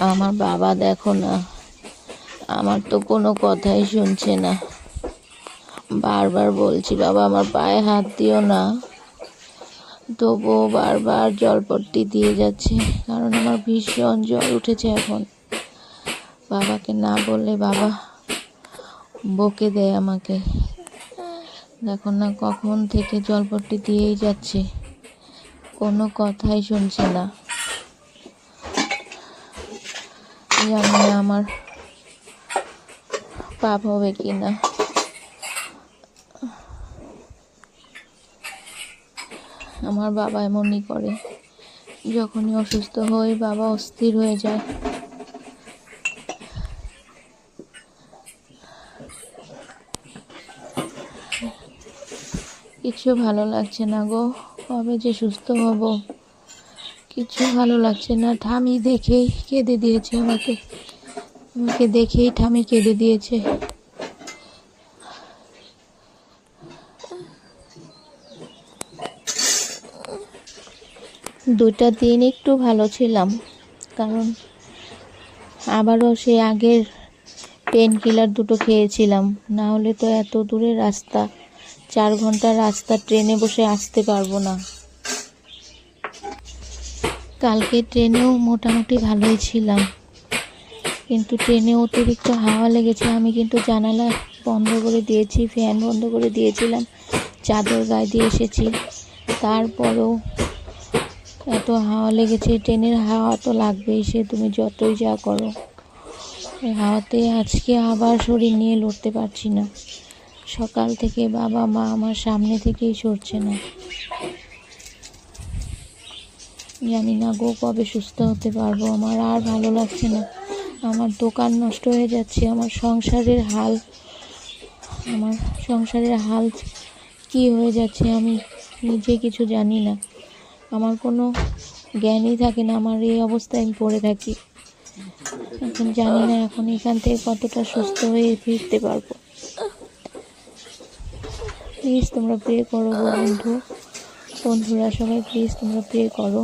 আমার বাবা দেখো না, আমার তো কোনো কথাই শুনছে না। বারবার বলছি বাবা আমার পায়ে হাত দিও না, তবুও বারবার জলপট্টি দিয়ে যাচ্ছে, কারণ আমার ভীষণ জ্বর উঠেছে এখন। বাবাকে না বললে বাবা বকে দেয় আমাকে। দেখো না কখন থেকে জলপট্টি দিয়েই যাচ্ছে, কোনো কথাই শুনছে না। জানি না আমার পাপ হবে কি না। আমার বাবা এমনই করে, যখনই অসুস্থ হই বাবা অস্থির হয়ে যায়। কিছু ভালো লাগছে না গো, কবে যে সুস্থ হব কিছু ভালো লাগছে না। ঠামি দেখেই কেঁদে দিয়েছে আমাকে দেখেই ঠামি কেঁদে দিয়েছে। দুটা দিন একটু ভালো ছিলাম, কারণ আবারও সে আগের পেন কিলার দুটো খেয়েছিলাম, না হলে তো এত দূরের রাস্তা, 4 ঘন্টার রাস্তা ট্রেনে বসে আসতে পারবো না। কালকে ট্রেনেও মোটামুটি ভালোই ছিলাম, কিন্তু ট্রেনে অতিরিক্ত হাওয়া লেগেছে। আমি কিন্তু জানালা বন্ধ করে দিয়েছি, ফ্যান বন্ধ করে দিয়েছিলাম, চাদর গায়ে দিয়ে এসেছি, তারপরেও এত হাওয়া লেগেছে। ট্রেনের হাওয়া তো লাগবেই, সে তুমি যতই যা করো। এই হাওয়াতে আজকে আবার শরীর নিয়ে লড়তে পারছি না। সকাল থেকে বাবা মা আমার সামনে থেকেই সরছে না। জানি না গো কবে সুস্থ হতে পারবো। আমার আর ভালো লাগছে না, আমার দোকান নষ্ট হয়ে যাচ্ছে, আমার সংসারের হাল কি হয়ে যাচ্ছে আমি নিজে কিছু জানি না। আমার কোনো জ্ঞানই থাকে না, আমার এই অবস্থায় আমি পড়ে থাকি। এখন জানি না এখন এখান থেকে কতটা সুস্থ হয়ে ফিরতে পারবো। প্লিজ তোমরা প্রে করো গো বন্ধুরা সবাই, প্লিজ তোমরা প্রে করো।